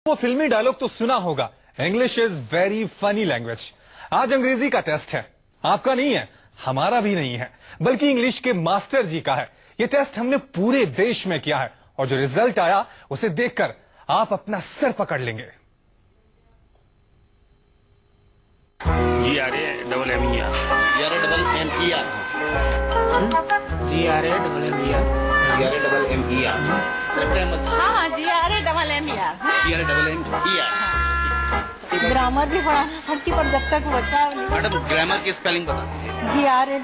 वो फिल्मी डायलॉग तो सुना होगा, English is very funny language. आज अंग्रेजी का टेस्ट है, आपका नहीं है, हमारा भी नहीं है, बल्कि इंग्लिश के मास्टर जी का है। ये टेस्ट हमने पूरे देश में किया है और जो रिजल्ट आया उसे देखकर आप अपना सर पकड़ लेंगे। GRAMMER हाँ ग्रामर भी पढ़ाना पड़ती, पर जब तक बच्चा मैडम ग्रामर की स्पेलिंग बता। GRAMMER।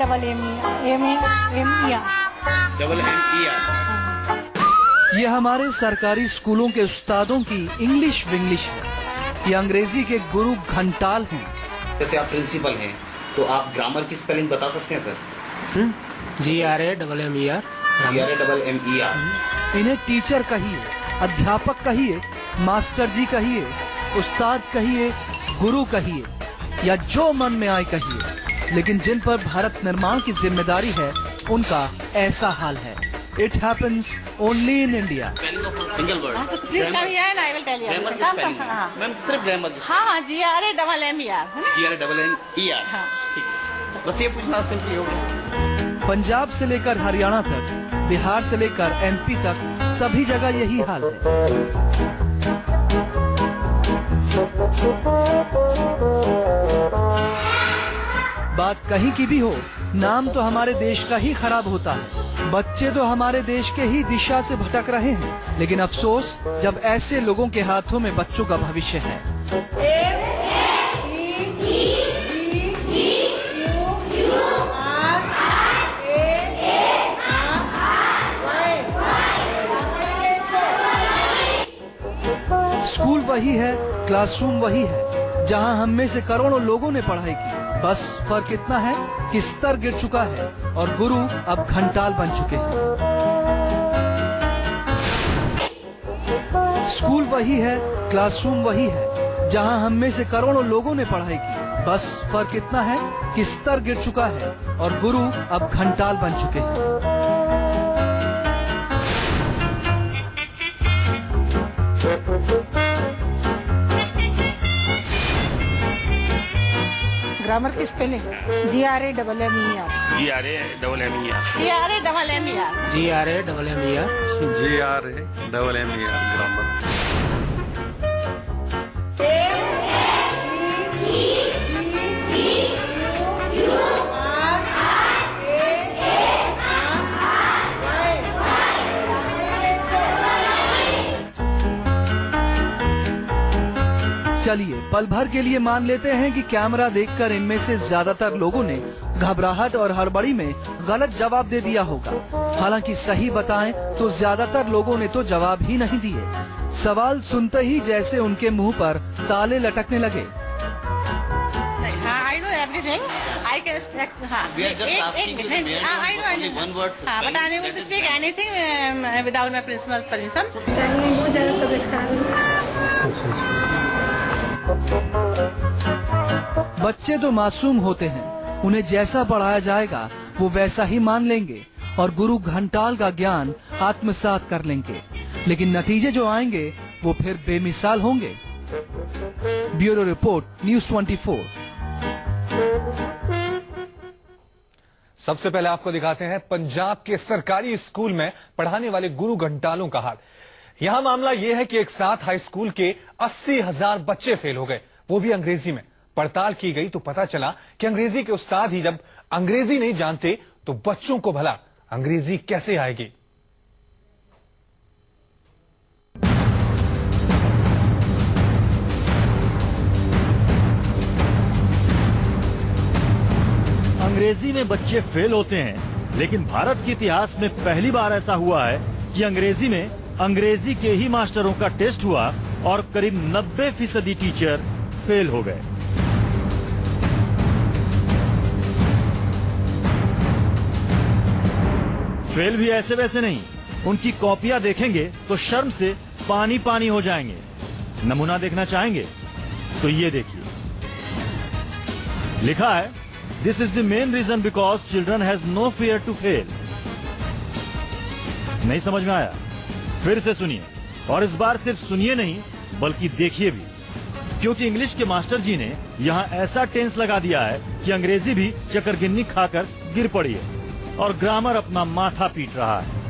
ये हमारे सरकारी स्कूलों के उस्तादों की इंग्लिश विंग्लिश है। ये अंग्रेजी के गुरु घंटाल हैं। जैसे आप प्रिंसिपल हैं तो आप ग्रामर की स्पेलिंग बता सकते हैं सर? GRAMMER। इन्हें टीचर कहिए, अध्यापक कहिए, मास्टर जी कहिए, उस्ताद कहिए, गुरु कहिए या जो मन में आए कहिए, लेकिन जिन पर भारत निर्माण की जिम्मेदारी है उनका ऐसा हाल है। It happens only in India। Single word please come here and I will tell you. Ma'am सिर्फ ग्रामर की हाँ GRAMMER। GRAMMER। बस ये पूछना सिंपली हो गया। पंजाब से लेकर हरियाणा तक, बिहार से लेकर MP तक सभी जगह यही हाल है। बात कहीं की भी हो, नाम तो हमारे देश का ही खराब होता है। बच्चे तो हमारे देश के ही दिशा से भटक रहे हैं, लेकिन अफसोस जब ऐसे लोगों के हाथों में बच्चों का भविष्य है। स्कूल वही है, क्लासरूम वही है, जहां हम में से करोड़ों लोगों ने पढ़ाई की। बस फर्क इतना है कि स्तर गिर चुका है और गुरु अब घंटाल बन चुके हैं। स्कूल वही है, क्लासरूम वही है, जहां हम में से करोड़ों लोगों ने पढ़ाई की। बस फर्क इतना है कि स्तर गिर चुका है और गुरु अब घंटाल बन चुके हैं। ग्रामर की स्पेलिंग GRAMMER। ग्रामर। चलिए पल भर के लिए मान लेते हैं कि कैमरा देखकर इनमें से ज्यादातर लोगों ने घबराहट और हड़बड़ी में गलत जवाब दे दिया होगा। हालांकि सही बताएं तो ज्यादातर लोगों ने तो जवाब ही नहीं दिए। सवाल सुनते ही जैसे उनके मुंह पर ताले लटकने लगे। I know everything. I can speak. But I unable to speak anything without my principal's permission. बच्चे तो मासूम होते हैं, उन्हें जैसा पढ़ाया जाएगा वो वैसा ही मान लेंगे और गुरु घंटाल का ज्ञान आत्मसात कर लेंगे, लेकिन नतीजे जो आएंगे वो फिर बेमिसाल होंगे। Bureau report, news 24। सबसे पहले आपको दिखाते हैं पंजाब के सरकारी स्कूल में पढ़ाने वाले गुरु घंटालों का हाल। यहां मामला यह है कि एक साथ हाई स्कूल के 80,000 बच्चे फेल हो गए, वो भी अंग्रेजी में। पड़ताल की गई तो पता चला कि अंग्रेजी के उस्ताद ही जब अंग्रेजी नहीं जानते तो बच्चों को भला अंग्रेजी कैसे आएगी। अंग्रेजी में बच्चे फेल होते हैं, लेकिन भारत के इतिहास में पहली बार ऐसा हुआ है कि अंग्रेजी में अंग्रेजी के ही मास्टरों का टेस्ट हुआ और करीब 90% टीचर फेल हो गए। फेल भी ऐसे वैसे नहीं, उनकी कॉपियां देखेंगे तो शर्म से पानी पानी हो जाएंगे। नमूना देखना चाहेंगे तो ये देखिए, लिखा है this is the main reason because children has no fear to fail. नहीं समझ में आया? फिर से सुनिए, और इस बार सिर्फ सुनिए नहीं बल्कि देखिए भी, क्योंकि इंग्लिश के मास्टर जी ने यहाँ ऐसा टेंस लगा दिया है कि अंग्रेजी भी चकरगिन्नी खाकर गिर पड़ी है और ग्रामर अपना माथा पीट रहा है।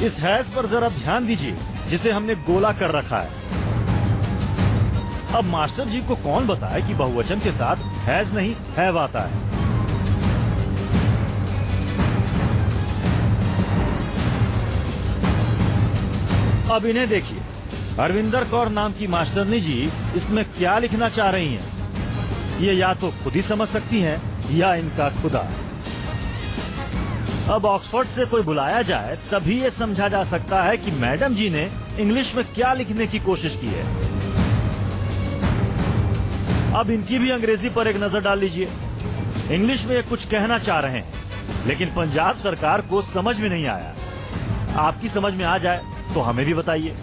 इस हैज पर जरा ध्यान दीजिए जिसे हमने गोला कर रखा है। अब मास्टर जी को कौन बताए कि बहुवचन के साथ हैज नहीं हैव आता है। अब इन्हें देखिए, हरविंदर कौर नाम की मास्टरनी जी इसमें क्या लिखना चाह रही हैं। ये या तो खुद ही समझ सकती हैं या इनका खुदा। अब ऑक्सफोर्ड से कोई बुलाया जाए तभी ये समझा जा सकता है कि मैडम जी ने इंग्लिश में क्या लिखने की कोशिश की है। अब इनकी भी अंग्रेजी पर एक नजर डाल लीजिए। इंग्लिश में ये कुछ कहना चाह रहे हैं, लेकिन पंजाब सरकार को समझ में नहीं आया। आपकी समझ में आ जाए तो हमें भी बताइए।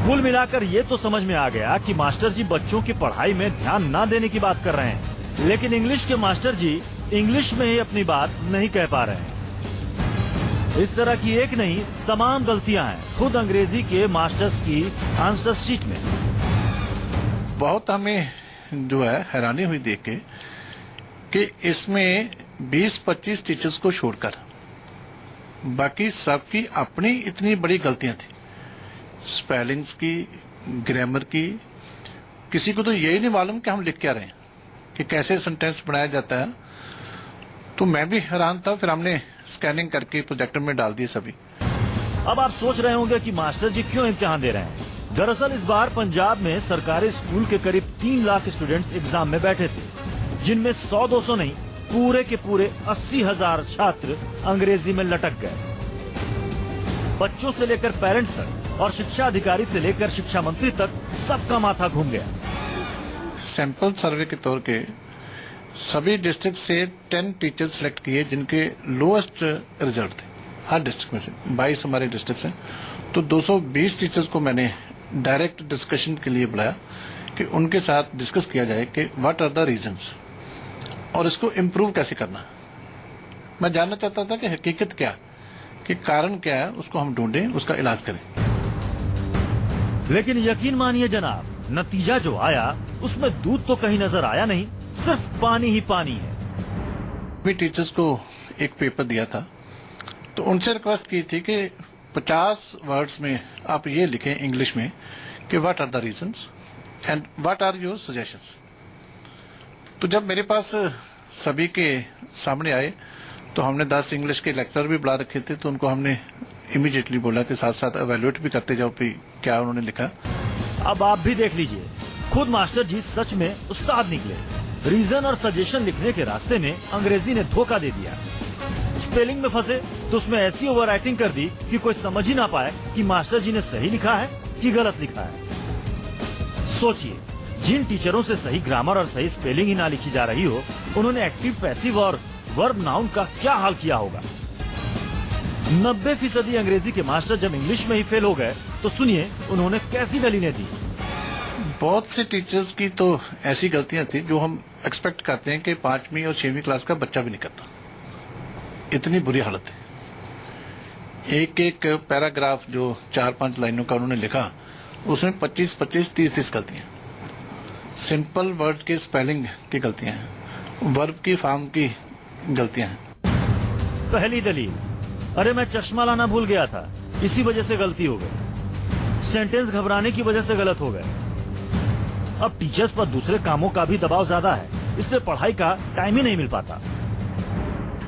कुल मिलाकर ये तो समझ में आ गया कि मास्टर जी बच्चों की पढ़ाई में ध्यान न देने की बात कर रहे हैं, लेकिन इंग्लिश के मास्टर जी इंग्लिश में ही अपनी बात नहीं कह पा रहे हैं। इस तरह की एक नहीं तमाम गलतियां हैं खुद अंग्रेजी के मास्टर्स की आंसर शीट में। बहुत हमें जो है हैरानी हुई देख के कि इसमें 20-25 टीचर्स को छोड़कर बाकी सबकी अपनी इतनी बड़ी गलतियां थी, स्पेलिंग्स की, ग्रामर की। किसी को तो यही नहीं मालूम कि हम लिख क्या रहे हैं, कि कैसे सेंटेंस बनाया जाता है। तो मैं भी हैरान था। फिर हमने स्कैनिंग करके प्रोजेक्टर में डाल दिए सभी। अब आप सोच रहे होंगे कि मास्टर जी क्यों इम्तिहान दे रहे हैं। दरअसल इस बार पंजाब में सरकारी स्कूल के करीब 3 लाख स्टूडेंट्स एग्जाम में बैठे थे, जिनमें 100-200 नहीं पूरे के पूरे 80,000 छात्र अंग्रेजी में लटक गए। बच्चों से लेकर पेरेंट्स तक और शिक्षा अधिकारी से लेकर शिक्षा मंत्री तक सबका माथा घूम गया। सैंपल सर्वे के तौर के सभी डिस्ट्रिक्ट से 10 टीचर सिलेक्ट किए जिनके लोएस्ट रिजल्ट थे। हर डिस्ट्रिक्ट में से 22 हमारे डिस्ट्रिक्ट हैं, तो 220 टीचर्स को मैंने डायरेक्ट डिस्कशन के लिए बुलाया कि उनके साथ डिस्कस किया जाए कि व्हाट आर द रीजंस और इसको इम्प्रूव कैसे करना। मैं जानना चाहता था कि हकीकत क्या, कि कारण क्या है, उसको हम ढूंढें, उसका इलाज करें। लेकिन यकीन मानिए जनाब, नतीजा जो आया उसमें दूध तो कहीं नजर आया नहीं, सिर्फ पानी ही पानी है। भी टीचर्स को एक पेपर दिया था, तो उनसे रिक्वेस्ट की थी कि 50 वर्ड्स में आप ये लिखें इंग्लिश में कि what are the reasons and what are your suggestions. तो जब मेरे पास सभी के सामने आए तो हमने 10 इंग्लिश के लेक्चरर भी बुला रखे थे, तो उनको हमने इमीडिएटली बोला कि साथ साथ एवेल्युएट भी करते जाओ कि क्या उन्होंने लिखा। अब आप भी देख लीजिए, खुद मास्टर जी सच में उस्ताद निकले। रीजन और सजेशन लिखने के रास्ते में अंग्रेजी ने धोखा दे दिया। स्पेलिंग में फंसे तो उसमें ऐसी ओवर राइटिंग कर दी कि कोई समझ ही ना पाए कि मास्टर जी ने सही लिखा है कि गलत लिखा है। सोचिए, जिन टीचरों से सही ग्रामर और सही स्पेलिंग ही ना लिखी जा रही हो, उन्होंने एक्टिव, पैसिव और वर्ब नाउन का क्या हाल किया होगा। 90% अंग्रेजी के मास्टर जब इंग्लिश में ही फेल हो गए तो सुनिए उन्होंने कैसी दलीलें दी। बहुत से टीचर्स की तो ऐसी गलतियां थी जो हम एक्सपेक्ट करते हैं कि 5वीं और 6वीं क्लास का बच्चा भी नहीं करता। इतनी बुरी हालत है। एक एक पैराग्राफ जो 4-5 लाइनों का उन्होंने लिखा, उसमें 25-25, 30-30 गलतियां। सिंपल वर्ड्स के स्पेलिंग की गलतियां हैं, वर्ब की फॉर्म की गलतियां हैं। पहली दलील, अरे मैं चश्मा लाना भूल गया था, इसी वजह से गलती हो गई। सेंटेंस घबराने की वजह से गलत हो गए। अब टीचर्स पर दूसरे कामों का भी दबाव ज्यादा है, इसलिए पढ़ाई का टाइम ही नहीं मिल पाता।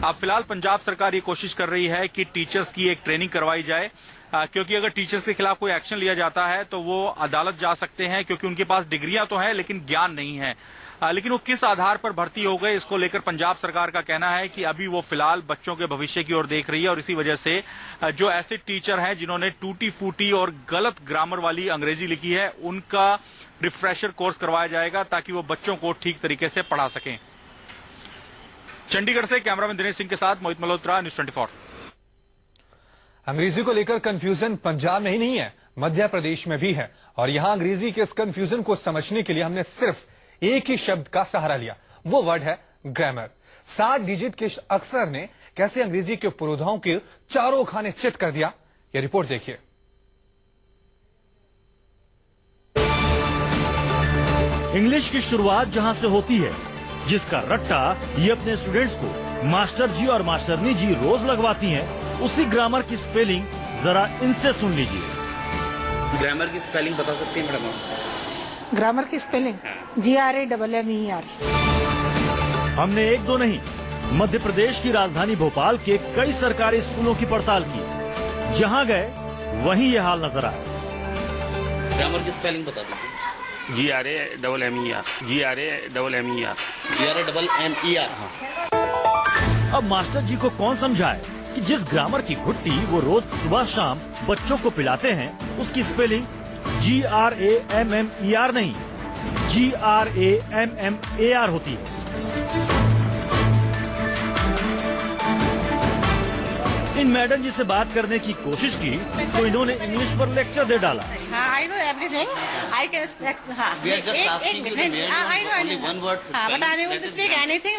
अब फिलहाल पंजाब सरकार ये कोशिश कर रही है कि टीचर्स की एक ट्रेनिंग करवाई जाए, क्योंकि अगर टीचर्स के खिलाफ कोई एक्शन लिया जाता है तो वो अदालत जा सकते हैं, क्योंकि उनके पास डिग्रियां तो हैं लेकिन ज्ञान नहीं है। लेकिन वो किस आधार पर भर्ती हो गए, इसको लेकर पंजाब सरकार का कहना है कि अभी वो फिलहाल बच्चों के भविष्य की ओर देख रही है और इसी वजह से जो ऐसे टीचर हैं जिन्होंने टूटी फूटी और गलत ग्रामर वाली अंग्रेजी लिखी है, उनका रिफ्रेशर कोर्स करवाया जाएगा ताकि वो बच्चों को ठीक तरीके से पढ़ा सकें। चंडीगढ़ से कैमरामैन दिनेश सिंह के साथ मोहित मल्होत्रा, न्यूज़ 24। अंग्रेजी को लेकर कंफ्यूजन पंजाब में ही नहीं है, मध्य प्रदेश में भी है। और यहां अंग्रेजी के इस कंफ्यूजन को समझने के लिए हमने सिर्फ एक ही शब्द का सहारा लिया, वो वर्ड है ग्रामर। 7 डिजिट के अक्षर ने कैसे अंग्रेजी के पुरोधाओं के चारों खाने चित कर दिया, यह रिपोर्ट देखिए। इंग्लिश की शुरुआत जहाँ से होती है, जिसका रट्टा ये अपने स्टूडेंट्स को मास्टर जी और मास्टरनी जी रोज लगवाती हैं, उसी ग्रामर की स्पेलिंग जरा इनसे सुन लीजिए। ग्रामर की स्पेलिंग बता सकते हैं मैडम आप? ग्रामर की स्पेलिंग GRAMMER। हमने एक दो नहीं, मध्य प्रदेश की राजधानी भोपाल के कई सरकारी स्कूलों की पड़ताल की। जहाँ गए वहीं ये हाल नजर आया। ग्रामर की स्पेलिंग बता दीजिए। GRAMMER GRAMMER। अब मास्टर जी को कौन समझाए कि जिस ग्रामर की घुट्टी वो रोज सुबह शाम बच्चों को पिलाते हैं, उसकी स्पेलिंग GRAMMER नहीं, GRAMMAR होती है। इन मैडम जी से बात करने की कोशिश की तो इन्होंने इंग्लिश पर लेक्चर दे डाला। हाँ, I know everything. I can speak. हाँ, We are just asking you the main I know. only one word हाँ, but I able to speak anything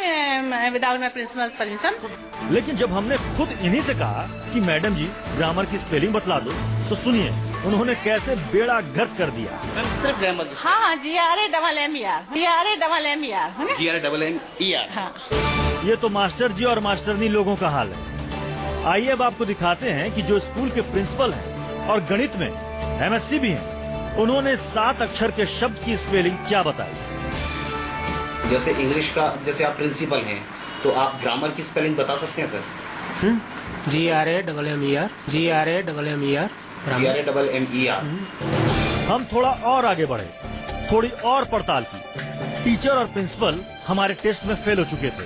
without my principal's permission. लेकिन जब हमने खुद इन्हीं से कहा कि मैडम जी ग्रामर की स्पेलिंग बतला दो, तो सुनिए उन्होंने कैसे बेड़ा गर्क कर दिया। मैम सिर्फ ग्रामर की हाँ, GRAMMER है ना? GRAMMER। हाँ। ये तो मास्टर जी और मास्टरनी लोगों का हाल है। आइए अब आपको दिखाते हैं कि जो स्कूल के प्रिंसिपल हैं और गणित में MSc भी हैं, उन्होंने 7 अक्षर के शब्द की स्पेलिंग क्या बताई। जैसे इंग्लिश का, जैसे आप प्रिंसिपल हैं तो आप ग्रामर की स्पेलिंग बता सकते हैं सर? GRAMMER GRAMMER। हम थोड़ा और आगे बढ़े, थोड़ी और पड़ताल की। टीचर और प्रिंसिपल हमारे टेस्ट में फेल हो चुके थे,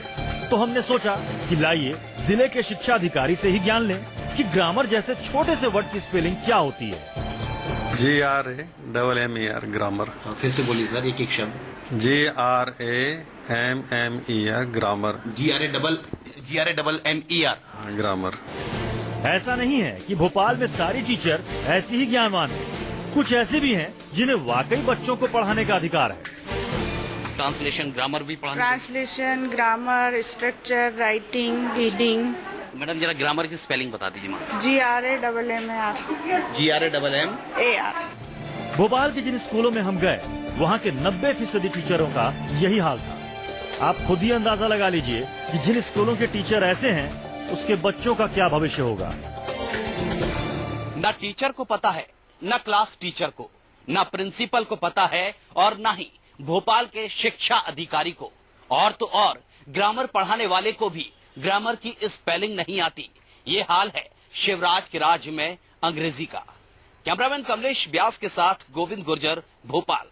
तो हमने सोचा कि लाइए जिले के शिक्षा अधिकारी से ही ज्ञान लें कि ग्रामर जैसे छोटे से वर्ड की स्पेलिंग क्या होती है। GRAMMER grammar. फिर से बोलिए सर, एक एक शब्द। GRAMMER grammar. GRAMMER grammar. ऐसा नहीं है कि भोपाल में सारी टीचर ऐसी ही ज्ञानवान हैं। कुछ ऐसे भी हैं जिन्हें वाकई बच्चों को पढ़ाने का अधिकार है। ट्रांसलेशन ग्रामर भी पढ़ाना। Translation, grammar, structure, writing, reading. Madam जरा ग्रामर की स्पेलिंग बता दीजिए मैम। GRAMMER। GRAMMER। भोपाल के जिन स्कूलों में हम गए, वहाँ के 90% टीचरों का यही हाल था। आप खुद ही अंदाजा लगा लीजिए कि जिन स्कूलों के टीचर ऐसे हैं, उसके बच्चों का क्या भविष्य होगा। न टीचर को पता है, न क्लास टीचर को, न प्रिंसिपल को पता है और न ही भोपाल के शिक्षा अधिकारी को। और तो और ग्रामर पढ़ाने वाले को भी ग्रामर की स्पेलिंग नहीं आती। ये हाल है शिवराज के राज्य में अंग्रेजी का। कैमरामैन कमलेश व्यास के साथ गोविंद गुर्जर, भोपाल।